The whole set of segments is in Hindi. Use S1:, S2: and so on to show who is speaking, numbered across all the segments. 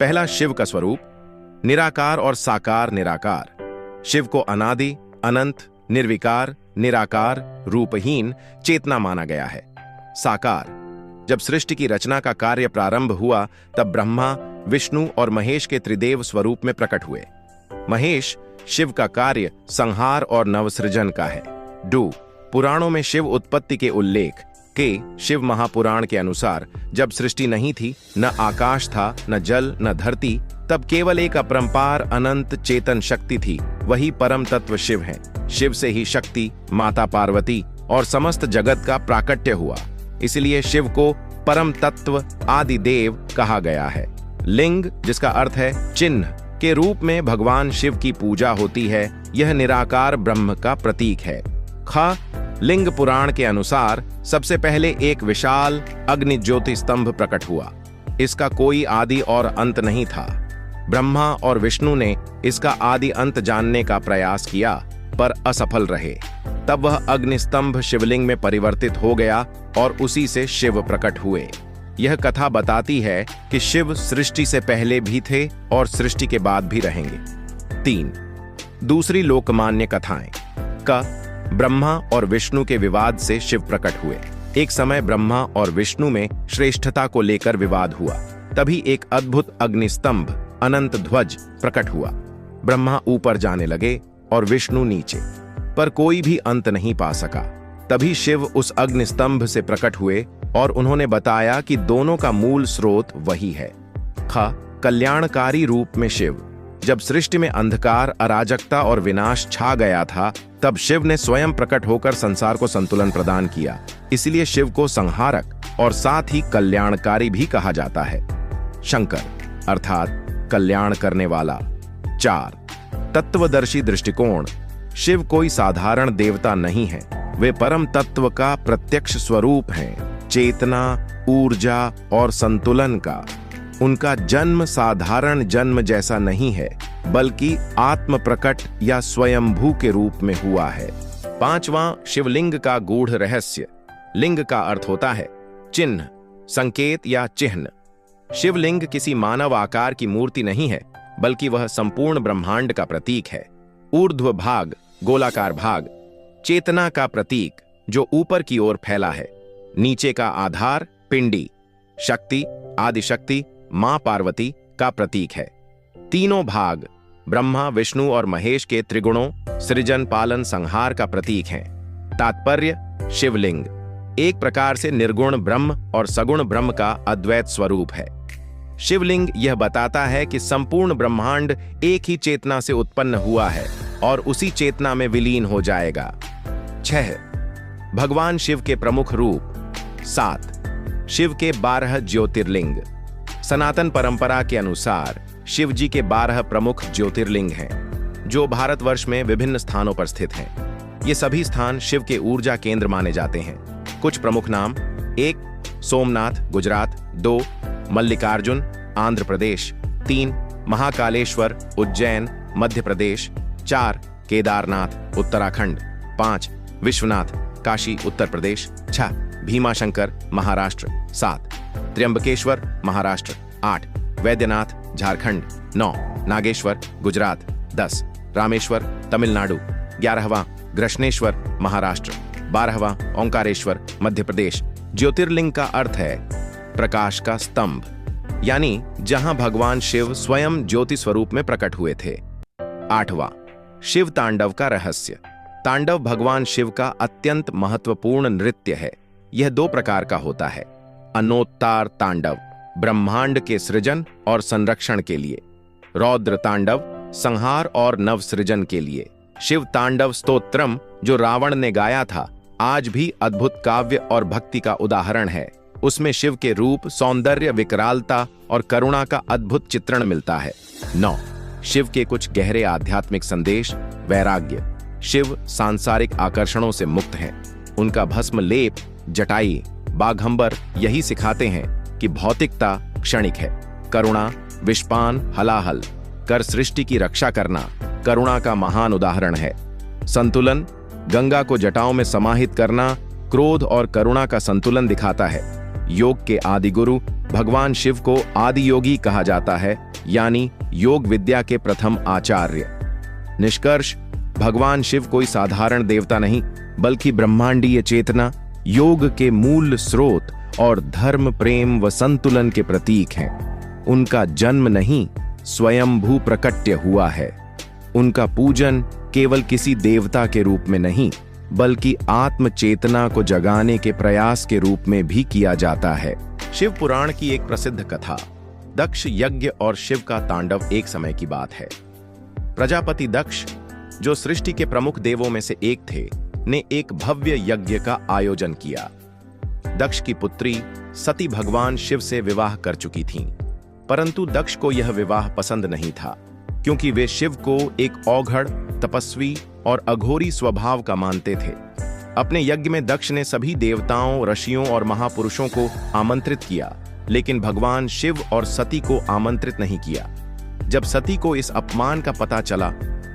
S1: पहला, शिव का स्वरूप, निराकार और साकार निराकार। शिव को अनादि, अनंत, निर्विकार, निराकार, रूपहीन चेतना माना गया है। साकार, जब सृष्टि की रचना का कार्य प्रारंभ हुआ तब ब्रह्मा, विष्णु और महेश के त्रिदेव स्वरूप में प्रकट हुए। महेश, शिव का कार्य संहार और नवसृजन का है। पुराणों में शिव उत्पत्ति के उल्लेख शिव महापुराण के अनुसार जब सृष्टि नहीं थी, न आकाश था, न जल, न धरती, तब केवल एक अपरंपार अनंत चेतन शक्ति थी, वही परम तत्व शिव है। शिव से ही शक्ति, माता पार्वती और समस्त जगत का प्राकट्य हुआ, इसलिए शिव को परम तत्व आदि देव कहा गया है। लिंग, जिसका अर्थ है चिन्ह, के रूप में भगवान शिव की पूजा होती है। यह निराकार ब्रह्म का प्रतीक है। लिंग पुराण के अनुसार सबसे पहले एक विशाल अग्नि ज्योति स्तंभ प्रकट हुआ। इसका कोई आदि और अंत नहीं था। ब्रह्मा और विष्णु ने इसका आदि अंत जानने का प्रयास किया पर असफल रहे। तब वह अग्नि स्तंभ शिवलिंग में परिवर्तित हो गया और उसी से शिव प्रकट हुए। यह कथा बताती है कि शिव सृष्टि से पहले भी थे और सृष्टि के बाद भी रहेंगे। 3. दूसरी लोकमान्य कथाएं। ब्रह्मा और विष्णु के विवाद से शिव प्रकट हुए। एक समय ब्रह्मा और विष्णु में श्रेष्ठता को लेकर विवाद हुआ। तभी एक अद्भुत अग्निस्तंभ अनंत ध्वज प्रकट हुआ। ब्रह्मा ऊपर जाने लगे और विष्णु नीचे, पर कोई भी अंत नहीं पा सका। तभी शिव उस अग्निस्तंभ से प्रकट हुए और उन्होंने बताया कि दोनों का मूल स्रोत वही है। कल्याणकारी रूप में शिव। जब सृष्टि में अंधकार, अराजकता और विनाश छा गया था, तब शिव ने स्वयं प्रकट होकर संसार को संतुलन प्रदान किया। इसलिए शिव को संहारक और साथ ही कल्याणकारी भी कहा जाता है। शंकर अर्थात कल्याण करने वाला। 4. तत्वदर्शी दृष्टिकोण। शिव कोई साधारण देवता नहीं है, वे परम तत्व का प्रत्यक्ष स्वरूप हैं, चेतना, ऊर्जा और संतुलन का। उनका जन्म साधारण जन्म जैसा नहीं है, बल्कि आत्म प्रकट या स्वयंभू के रूप में हुआ है। 5वां, शिवलिंग का गूढ़ रहस्य। लिंग का अर्थ होता है चिन्ह, संकेत या चिन्ह। शिवलिंग किसी मानव आकार की मूर्ति नहीं है, बल्कि वह संपूर्ण ब्रह्मांड का प्रतीक है। ऊर्ध्व भाग, गोलाकार भाग, चेतना का प्रतीक जो ऊपर की ओर फैला है। नीचे का आधार, पिंडी, शक्ति, आदिशक्ति, मां पार्वती का प्रतीक है। तीनों भाग ब्रह्मा, विष्णु और महेश के त्रिगुणों, सृजन, पालन, संहार का प्रतीक हैं। तात्पर्य, शिवलिंग एक प्रकार से निर्गुण ब्रह्म और सगुण ब्रह्म का अद्वैत स्वरूप है। शिवलिंग यह बताता है कि संपूर्ण ब्रह्मांड एक ही चेतना से उत्पन्न हुआ है और उसी चेतना में विलीन हो जाएगा। 6. भगवान शिव के प्रमुख रूप। 7. शिव के 12 ज्योतिर्लिंग। सनातन परंपरा के अनुसार शिव जी के 12 प्रमुख ज्योतिर्लिंग हैं, जो भारतवर्ष में विभिन्न स्थानों पर स्थित हैं। ये सभी स्थान शिव के ऊर्जा केंद्र माने जाते हैं। कुछ प्रमुख नाम: 1. सोमनाथ, गुजरात। 2. मल्लिकार्जुन, आंध्र प्रदेश। 3. महाकालेश्वर, उज्जैन, मध्य प्रदेश। 4. केदारनाथ, उत्तराखंड। 5. विश्वनाथ, काशी, उत्तर प्रदेश। 6. भीमाशंकर, महाराष्ट्र। 7. त्र्यंबकेश्वर, महाराष्ट्र। 8. वैद्यनाथ, झारखंड। 9. नागेश्वर, गुजरात। 10. रामेश्वर, तमिलनाडु। 11वां ग्रशनेश्वर, महाराष्ट्र। 12वां ओंकारेश्वर, मध्य प्रदेश। ज्योतिर्लिंग का अर्थ है प्रकाश का स्तंभ, यानी जहां भगवान शिव स्वयं ज्योति स्वरूप में प्रकट हुए थे। 8वां शिव तांडव का रहस्य। तांडव भगवान शिव का अत्यंत महत्वपूर्ण नृत्य है। यह 2 प्रकार का होता है। अनोत्तार तांडव ब्रह्मांड के सृजन और संरक्षण के लिए, रौद्र तांडव संहार और नवसृजन के लिए। शिव तांडव स्तोत्रम जो रावण ने गाया था, आज भी अद्भुत काव्य और भक्ति का उदाहरण है। उसमें शिव के रूप, सौंदर्य, विकरालता और करुणा का अद्भुत चित्रण मिलता है। 9. शिव के कुछ गहरे आध्यात्मिक संदेश। वैराग्य। शिव सांसारिक आकर्षणों से मुक्त हैं। उनका भस्म लेप, जटाई, बाघंबर यही सिखाते हैं कि भौतिकता क्षणिक है। करुणा, विषपान, हलाहल कर सृष्टि की रक्षा करना करुणा का महान उदाहरण है। संतुलन, गंगा को जटाओं में समाहित करना क्रोध और करुणा का संतुलन दिखाता है। योग के आदि गुरु भगवान शिव को आदि योगी कहा जाता है, यानी योग विद्या के प्रथम आचार्य। निष्कर्ष, भगवान शिव कोई साधारण देवता नहीं, बल्कि ब्रह्मांडीय चेतना, योग के मूल स्रोत और धर्म, प्रेम व संतुलन के प्रतीक हैं। उनका जन्म नहीं, स्वयंभू प्रकट्य हुआ है। उनका पूजन केवल किसी देवता के रूप में नहीं, बल्कि आत्म चेतना को जगाने के प्रयास के रूप में भी किया जाता है। शिव पुराण की एक प्रसिद्ध कथा, दक्ष यज्ञ और शिव का तांडव, एक समय की बात है। प्रजापति दक्ष, जो सृष्टि के प्रमुख देवों में से एक थे, ने एक भव्य यज्ञ का आयोजन किया। दक्ष की पुत्री सती भगवान शिव से विवाह कर चुकी थीं, परंतु दक्ष को यह विवाह पसंद नहीं था, क्योंकि वे शिव को एक औघड़, तपस्वी और अघोरी स्वभाव का मानते थे। अपने यज्ञ में दक्ष ने सभी देवताओं, ऋषियों और महापुरुषों को आमंत्रित किया, लेकिन भगवान शिव और सती को आमंत्रित नहीं किया। जब सती को इस अपमान का पता चला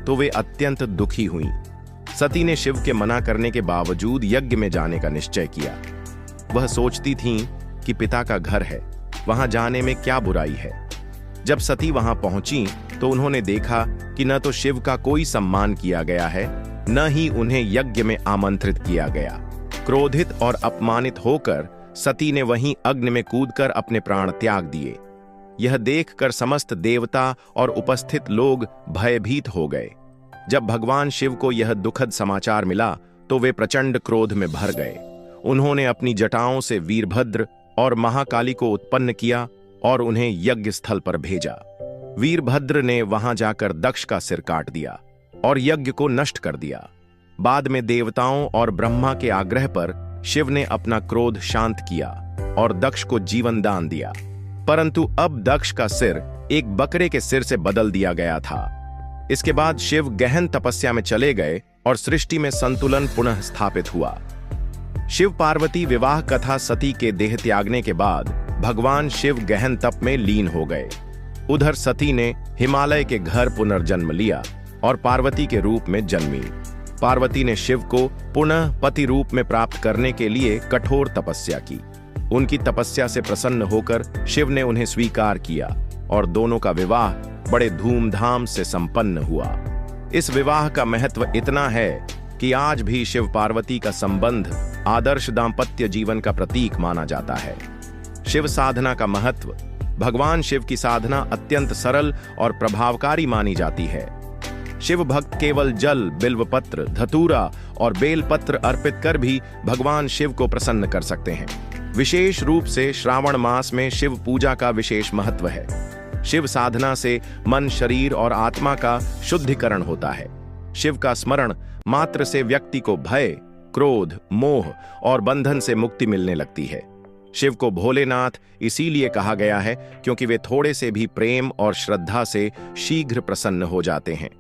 S1: तो वे अत्यंत दुखी हुईं। सती ने शिव के मना करने के बावजूद यज्ञ में जाने का निश्चय किया। वह सोचती थीं कि पिता का घर है, वहां जाने में क्या बुराई है। जब सती वहां पहुंची तो उन्होंने देखा कि न तो शिव का कोई सम्मान किया गया है, न ही उन्हें यज्ञ में आमंत्रित किया गया। क्रोधित और अपमानित होकर सती ने वहीं अग्नि में कूदकर अपने प्राण त्याग दिए। यह देखकर समस्त देवता और उपस्थित लोग भयभीत हो गए। जब भगवान शिव को यह दुखद समाचार मिला तो वे प्रचंड क्रोध में भर गए। उन्होंने अपनी जटाओं से वीरभद्र और महाकाली को उत्पन्न किया और उन्हें यज्ञ स्थल पर भेजा। वीरभद्र ने वहां जाकर दक्ष का सिर काट दिया और यज्ञ को नष्ट कर दिया। बाद में देवताओं और ब्रह्मा के आग्रह पर शिव ने अपना क्रोध शांत किया और दक्ष को जीवन दान दिया। परंतु अब दक्ष का सिर एक बकरे के सिर से बदल दिया गया था। इसके बाद शिव गहन तपस्या में चले गए और सृष्टि में संतुलन पुनः स्थापित हुआ। शिव पार्वती विवाह कथा सती के देह त्यागने के बाद भगवान शिव गहन तप में लीन हो गए। उधर सती ने हिमालय के घर पुनर्जन्म लिया और पार्वती के रूप में जन्मी। पार्वती ने शिव को पुनः पति रूप में प्राप्त करने के लिए कठोर तपस्या की। उनकी तपस्या से प्रसन्न होकर शिव ने उन्हें स्वीकार किया और दोनों का विवाह बड़े धूमधाम से संपन्न हुआ। इस विवाह का महत्व इतना है कि आज भी शिव पार्वती का संबंध आदर्श दाम्पत्य जीवन का प्रतीक माना जाता है। शिव साधना का महत्व। भगवान शिव की साधना अत्यंत सरल और प्रभावकारी मानी जाती है। शिव भक्त केवल जल, बिल्वपत्र, धतूरा और बेलपत्र अर्पित कर भी भगवान शिव को प्रसन्न कर सकते हैं। विशेष रूप से श्रावण मास में शिव पूजा का विशेष महत्व है। शिव साधना से मन, शरीर और आत्मा का शुद्धिकरण होता है। शिव का स्मरण मात्र से व्यक्ति को भय, क्रोध, मोह और बंधन से मुक्ति मिलने लगती है। शिव को भोलेनाथ इसीलिए कहा गया है क्योंकि वे थोड़े से भी प्रेम और श्रद्धा से शीघ्र प्रसन्न हो जाते हैं।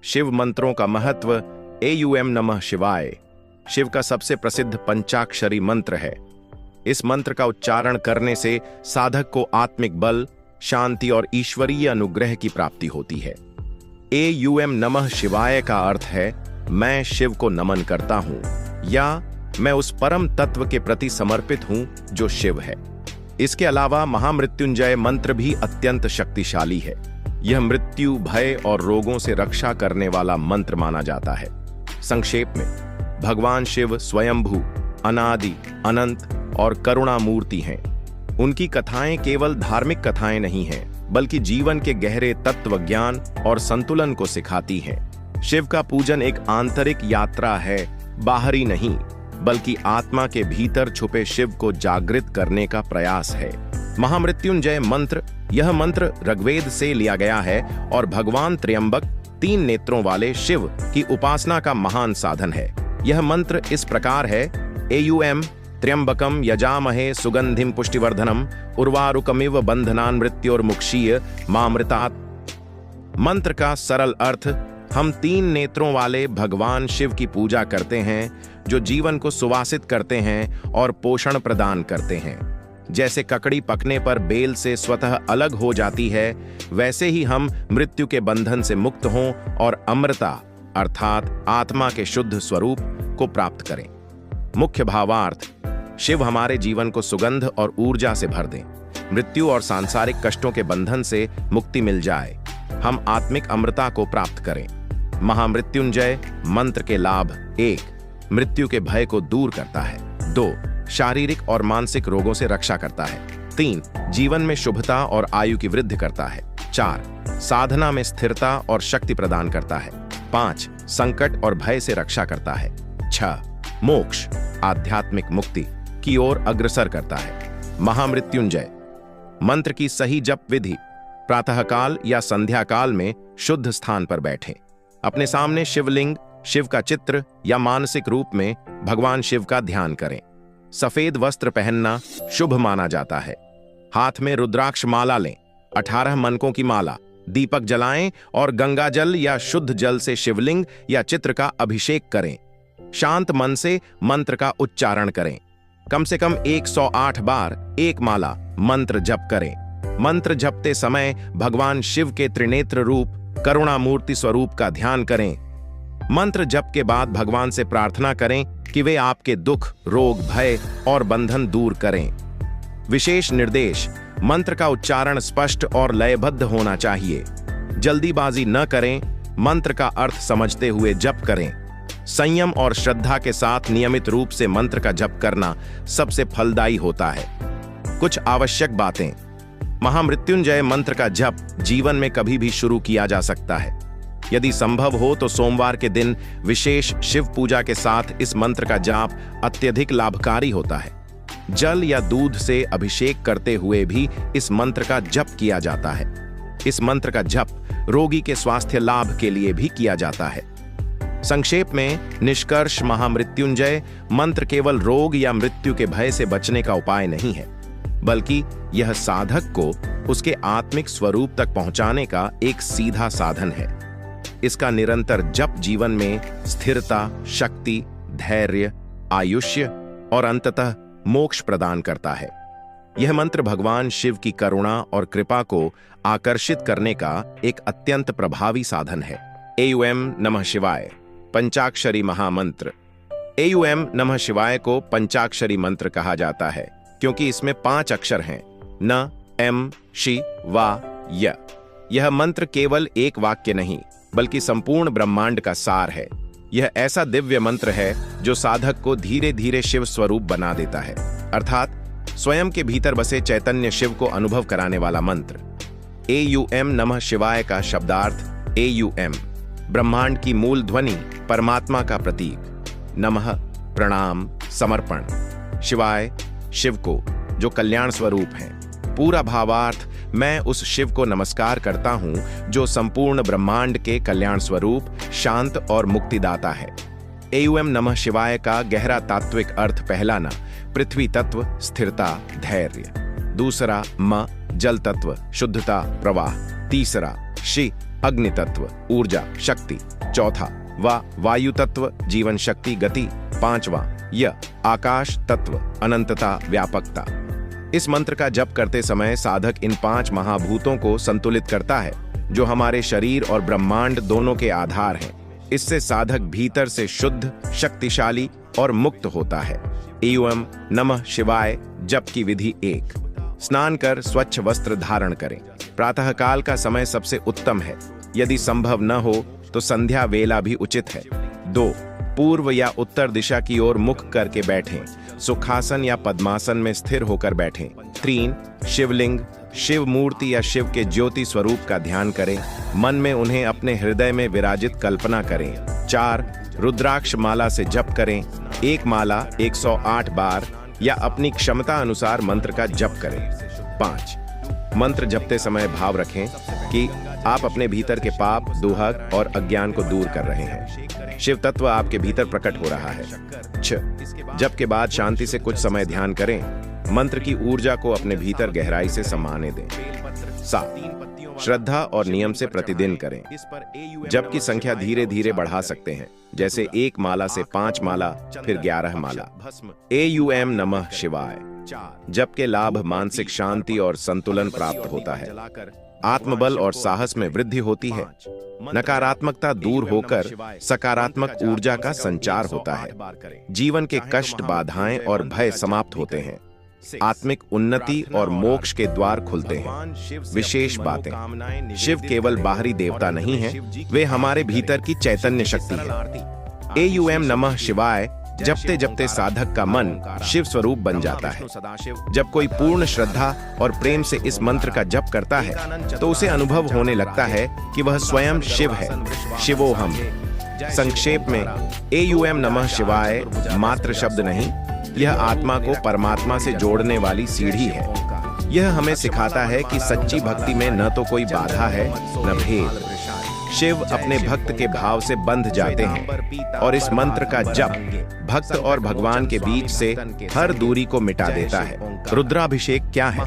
S1: शिव मंत्रों का महत्व। एयूएम नमः शिवाय शिव का सबसे प्रसिद्ध पंचाक्षरी मंत्र है। इस मंत्र का उच्चारण करने से साधक को आत्मिक बल, शांति और ईश्वरीय अनुग्रह की प्राप्ति होती है। एयूएम नमः शिवाय का अर्थ है मैं शिव को नमन करता हूं या मैं उस परम तत्व के प्रति समर्पित हूं जो शिव है। इसके अलावा महामृत्युंजय मंत्र भी अत्यंत शक्तिशाली है। यह मृत्यु, भय और रोगों से रक्षा करने वाला मंत्र माना जाता है। संक्षेप में, भगवान शिव स्वयंभू, अनादि, अनंत और करुणा मूर्ति हैं। उनकी कथाएं केवल धार्मिक कथाएं नहीं हैं, बल्कि जीवन के गहरे तत्व ज्ञान और संतुलन को सिखाती हैं। शिव का पूजन एक आंतरिक यात्रा है, बाहरी नहीं, बल्कि आत्मा के भीतर छुपे शिव को जागृत करने का प्रयास है। महामृत्युंजय मंत्र। यह मंत्र ऋग्वेद से लिया गया है और भगवान त्र्यंबक, 3 नेत्रों वाले शिव की उपासना का महान साधन है। यह मंत्र इस प्रकार है: एयूएम त्र्यंबकम यजामहे सुगंधिम पुष्टिवर्धनम उर्वारुकमिव बंधनान मृत्योर्मुक्षीय मामृतात्। मंत्र का सरल अर्थ: हम 3 नेत्रों वाले भगवान शिव की पूजा करते हैं जो जीवन को सुवासित करते हैं और पोषण प्रदान करते हैं। जैसे ककड़ी पकने पर बेल से स्वतः अलग हो जाती है, वैसे ही हम मृत्यु के बंधन से मुक्त हों और अमृता अर्थात आत्मा के शुद्ध स्वरूप को प्राप्त करें। मुख्य भावार्थ: शिव हमारे जीवन को सुगंध और ऊर्जा से भर दें, मृत्यु और सांसारिक कष्टों के बंधन से मुक्ति मिल जाए, हम आत्मिक अमृता को प्राप्त करें। महामृत्युंजय मंत्र के लाभ: 1. मृत्यु के भय को दूर करता है। 2. शारीरिक और मानसिक रोगों से रक्षा करता है। 3. जीवन में शुभता और आयु की वृद्धि करता है। 4. साधना में स्थिरता और शक्ति प्रदान करता है। 5. संकट और भय से रक्षा करता है। 6. मोक्ष आध्यात्मिक मुक्ति की ओर अग्रसर करता है। महामृत्युंजय मंत्र की सही जप विधि: प्रातःकाल या संध्या काल में शुद्ध स्थान पर बैठें। अपने सामने शिवलिंग, शिव का चित्र या मानसिक रूप में भगवान शिव का ध्यान करें। सफेद वस्त्र पहनना शुभ माना जाता है। हाथ में रुद्राक्ष माला लें। 18 मनकों की माला, दीपक जलाएं और गंगा जल या शुद्ध जल से शिवलिंग या चित्र का अभिषेक करें। शांत मन से मंत्र का उच्चारण करें। कम से कम 108 बार एक माला मंत्र जप करें। मंत्र जपते समय भगवान शिव के त्रिनेत्र रूप, करुणामूर्ति स्वरूप का ध्यान करें। मंत्र जप के बाद भगवान से प्रार्थना करें कि वे आपके दुख, रोग, भय और बंधन दूर करें। विशेष निर्देश: मंत्र का उच्चारण स्पष्ट और लयबद्ध होना चाहिए। जल्दीबाजी न करें, मंत्र का अर्थ समझते हुए जप करें। संयम और श्रद्धा के साथ नियमित रूप से मंत्र का जप करना सबसे फलदायी होता है। कुछ आवश्यक बातें: महामृत्युंजय मंत्र का जप जीवन में कभी भी शुरू किया जा सकता है। यदि संभव हो तो सोमवार के दिन विशेष शिव पूजा के साथ इस मंत्र का जाप अत्यधिक लाभकारी होता है। जल या दूध से अभिषेक करते हुए भी इस मंत्र का जप किया जाता है। इस मंत्र का जप रोगी के स्वास्थ्य लाभ के लिए भी किया जाता है। संक्षेप में निष्कर्ष: महामृत्युंजय मंत्र केवल रोग या मृत्यु के भय से बचने का उपाय नहीं है, बल्कि यह साधक को उसके आत्मिक स्वरूप तक पहुंचाने का एक सीधा साधन है। इसका निरंतर जप जीवन में स्थिरता, शक्ति, धैर्य, आयुष्य और अंततः मोक्ष प्रदान करता है। यह मंत्र भगवान शिव की करुणा और कृपा को आकर्षित करने का एक अत्यंत प्रभावी साधन है। एयूएम नमः शिवाय पंचाक्षरी महामंत्र। एयूएम नमः शिवाय को पंचाक्षरी मंत्र कहा जाता है क्योंकि इसमें 5 अक्षर हैं: न, एम, शि, वा, य। यह मंत्र केवल एक वाक्य नहीं, बल्कि संपूर्ण ब्रह्मांड का सार है। यह ऐसा दिव्य मंत्र है जो साधक को धीरे धीरे शिव स्वरूप बना देता है, अर्थात स्वयं के भीतर बसे चैतन्य शिव को अनुभव कराने वाला मंत्र। एयूएम नमः शिवाय का शब्दार्थ: एयूएम ब्रह्मांड की मूल ध्वनि, परमात्मा का प्रतीक। नमः प्रणाम, समर्पण। शिवाय शिव को, जो कल्याण स्वरूप हैं। पूरा भावार्थ: मैं उस शिव को नमस्कार करता हूं जो संपूर्ण ब्रह्मांड के कल्याण स्वरूप, शांत और मुक्तिदाता है। एयूएम नमः शिवाय का गहरा तात्विक अर्थ: पहला न, पृथ्वी तत्व, स्थिरता, धैर्य। दूसरा म, जल तत्व, शुद्धता, प्रवाह। तीसरा शि, अग्नि तत्व, ऊर्जा, शक्ति। चौथा वा, वायु तत्व, जीवन शक्ति, गति। पांचवा य, आकाश तत्व, अनंतता, व्यापकता। इस मंत्र का जप करते समय साधक इन 5 महाभूतों को संतुलित करता है, जो हमारे शरीर और ब्रह्मांड दोनों के आधार हैं। इससे साधक भीतर से शुद्ध, शक्तिशाली और मुक्त होता है। एयूएम नमः शिवाय जप की विधि: 1. स्नान कर स्वच्छ वस्त्र धारण करें। प्रातःकाल का समय सबसे उत्तम है। यदि संभव न हो तो संध्या वेला भी उचित है। 2. पूर्व या उत्तर दिशा की ओर मुख करके बैठें। सुखासन या पद्मासन में स्थिर होकर बैठें। 3. शिवलिंग, शिव मूर्ति या शिव के ज्योति स्वरूप का ध्यान करें। मन में उन्हें अपने हृदय में विराजित कल्पना करें। 4. रुद्राक्ष माला से जप करें। एक माला 108 बार या अपनी क्षमता अनुसार मंत्र का जप करें। 5. मंत्र जपते समय भाव रखें कि आप अपने भीतर के पाप, दुहक और अज्ञान को दूर कर रहे हैं। शिव तत्व आपके भीतर प्रकट हो रहा है। 6. जप के बाद शांति से कुछ समय ध्यान करें। मंत्र की ऊर्जा को अपने भीतर गहराई से समाने दें। 7. श्रद्धा और नियम से प्रतिदिन करें। जप की संख्या धीरे धीरे बढ़ा सकते हैं, जैसे 1 माला से 5 माला, फिर 11 माला। एयूएम नमः शिवाय जप के लाभ: मानसिक शांति और संतुलन प्राप्त होता है। आत्मबल और साहस में वृद्धि होती है। नकारात्मकता दूर होकर सकारात्मक ऊर्जा का संचार होता है। जीवन के कष्ट, बाधाएं और भय समाप्त होते हैं। आत्मिक उन्नति और मोक्ष के द्वार खुलते हैं। विशेष बातें। शिव केवल बाहरी देवता नहीं है, वे हमारे भीतर की चैतन्य शक्ति है। एयूएम नमः शिवाय जपते जपते साधक का मन शिव स्वरूप बन जाता है। जब कोई पूर्ण श्रद्धा और प्रेम से इस मंत्र का जप करता है तो उसे अनुभव होने लगता है कि वह स्वयं शिव है। शिवोहम। संक्षेप में, एयूएम नमः शिवाय मात्र शब्द नहीं, यह आत्मा को परमात्मा से जोड़ने वाली सीढ़ी है। यह हमें सिखाता है कि सच्ची भक्ति में न तो कोई बाधा है न भेद। शिव अपने भक्त के भाव से बंध जाते हैं और इस मंत्र का जप भक्त और भगवान के बीच से हर दूरी को मिटा देता है। रुद्राभिषेक क्या है?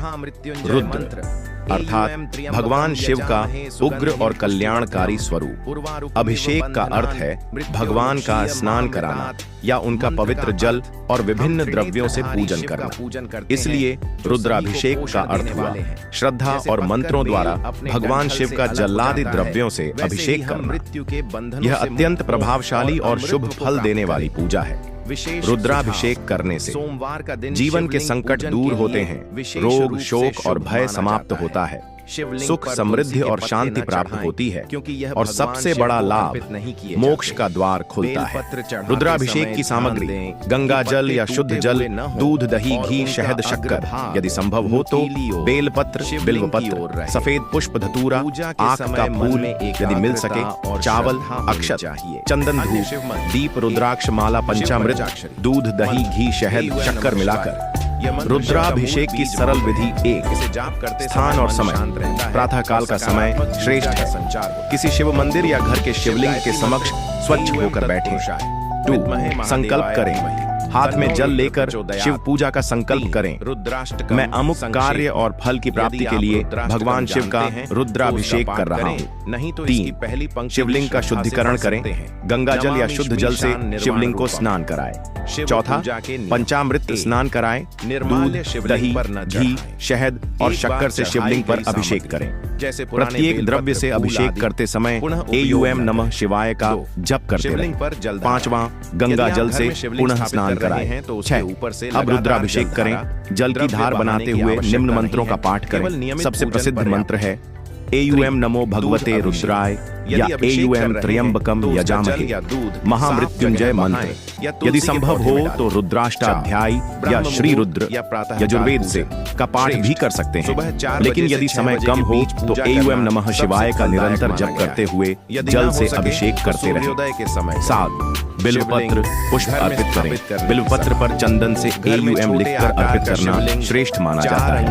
S1: रुद्र अर्थात भगवान शिव का उग्र और कल्याणकारी स्वरूप। अभिषेक का अर्थ है भगवान का स्नान कराना या उनका पवित्र जल और विभिन्न द्रव्यों से पूजन करना। इसलिए रुद्राभिषेक का अर्थ हुआ श्रद्धा और मंत्रों द्वारा भगवान शिव का जल्लादि द्रव्यों से अभिषेक करना। यह अत्यंत प्रभावशाली और शुभ फल देने वाली पूजा है। रुद्राभिषेक करने से जीवन के संकट दूर होते हैं, रोग, शोक और भय समाप्त होता है, सुख, समृद्धि और शांति प्राप्त होती है और सबसे बड़ा लाभ मोक्ष का द्वार खुलता है। रुद्राभिषेक की सामग्री गंगा जल या शुद्ध जल, दूध, दही, घी, शहद, शक्कर, यदि संभव हो तो बेलपत्र, बिल्वपत्र, सफेद पुष्प, धतूरा, आक का फूल यदि मिल सके, चावल, अक्षत, चंदन, धूप, दीप, रुद्राक्ष माला, पंचामृत, दूध, दही, घी, शहद, शक्कर मिलाकर रुद्राभिषेक की सरल विधि। एक, स्थान और समय। प्रातः काल का समय श्रेष्ठ है। किसी शिव मंदिर या घर के शिवलिंग के समक्ष स्वच्छ होकर बैठे। 2, संकल्प करें। हाथ में जल लेकर शिव पूजा का संकल्प करें। मैं अमुक कार्य और फल की प्राप्ति के लिए भगवान शिव का रुद्राभिषेक कर रहा हूँ। 3, शिवलिंग का शुद्धिकरण करें। गंगा जल या शुद्ध जल से शिवलिंग को स्नान कराएं। 4, पंचामृत स्नान कराएं। दूध, दही, घी, शहद और शक्कर से शिवलिंग पर अभिषेक करें। प्रत्येक द्रव्य से अभिषेक करते समय एयूएम नमः शिवाय का जप करते रहें। 5वां, गंगा जल से पुनः स्नान कराएं। 6, अब रुद्राभिषेक करें। जल की धार बनाते हुए निम्न मंत्रों का पाठ करें। सबसे प्रसिद्ध मंत्र है एयूएम नमो भगवते रुद्राय या एयूएम त्र्यंबकम यजामहे, महामृत्युंजय मंत्र। यदि संभव हो तो रुद्राष्टाध्याय या श्री रुद्र यजुर्वेद से का पाठ भी कर सकते हैं, लेकिन यदि समय कम हो तो एयूएम नमः शिवाय का निरंतर जप करते हुए जल से अभिषेक करते रहें। 7, बिल्वपत्र पुष्प अर्पित करें। बिल्वपत्र पर चंदन से एयूएम लिखकर अर्पित करना श्रेष्ठ माना जाता है।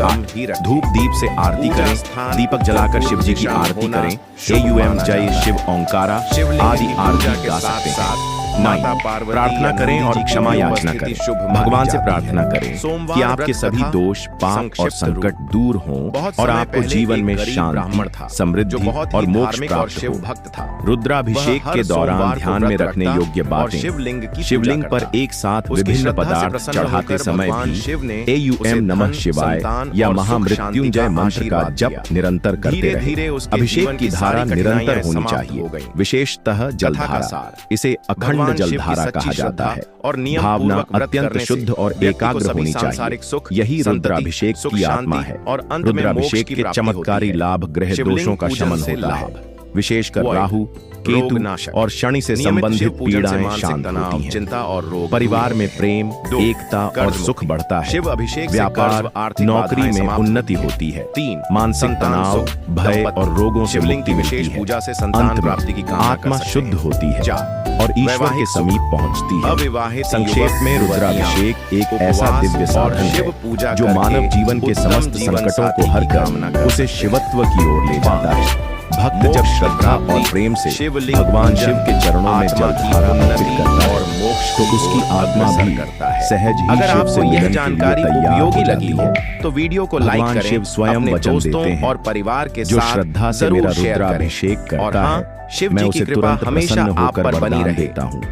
S1: 8, धूप दीप से आरती करें। दीपक जलाकर शिव जी की आरती करें। एयूएम जय शिव ओंकारा आदि आरती गा सकते हैं। 9, प्रार्थना करें और क्षमा याचना करें। भगवान से प्रार्थना करें कि आपके सभी दोष, पाप और संकट दूर हों और आपको जीवन में शांति, समृद्धि और मोक्ष प्राप्त हो। रुद्राभिषेक के दौरान ध्यान में रखने योग्य बातें। शिवलिंग पर एक साथ विभिन्न पदार्थ चढ़ाते समय भी एयूएम नमः शिवाय या महामृत्युंजय मंत्र का जप निरंतर करते रहें। अभिषेक की धारा निरंतर होनी चाहिए, विशेषतः जलधारा। इसे अखंड जलधारा कहा जाता है। भावना अत्यंत शुद्ध और एकाग्र होनी चाहिए। यही रुद्राभिषेक की आत्मा है। रुद्राभिषेक के चमत्कारी लाभ ग्रह दोषों का शमन होता है। विशेषकर राहु, केतु और शनि से संबंधित पीड़ाएं शांत होती हैं। चिंता और रोग, परिवार में प्रेम, एकता और सुख बढ़ता है। शिव अभिषेक, व्यापार, नौकरी में उन्नति होती है। 3, मानसिक तनाव, भय और रोगों से मुक्ति मिलती है। पूजा से संतान प्राप्ति की आत्मा शुद्ध होती है और ईश्वर के समीप पहुंचती है। अविवाहित, संक्षेप में रुद्राभिषेक एक ऐसा दिव्य साधन है जो मानव जीवन के समस्त संकटों को हर कर उसे शिवत्व की ओर ले जाता है। भक्त जब श्रद्धा और प्रेम से भगवान शिव के चरणों में जलधारा अर्पित करता है तो उसकी आत्मा भी सहज ही
S2: अगर
S1: शिव से
S2: आपको यह
S1: मिलने के
S2: जानकारी
S1: लिए तैयार हो
S2: उपयोगी
S1: जाती
S2: लगी
S1: है।
S2: हो तो वीडियो को लाइक
S1: भगवान
S2: करें,
S1: शिव स्वयं
S2: अपने
S1: वचन
S2: दोस्तों
S1: देते हैं
S2: और परिवार के
S1: जो
S2: साथ
S1: श्रद्धा से
S2: जरूर
S1: मेरा
S2: शेयर करें।
S1: रुद्राभिषेक
S2: और
S1: करता
S2: हाँ,
S1: है
S2: शिव
S1: मैं
S2: जी
S1: उसे
S2: की कृपा
S1: तुरंत
S2: हमेशा
S1: प्रसन्न
S2: आप
S1: होकर
S2: पर बनी
S1: वरदान
S2: रहे।
S1: देता हूँ।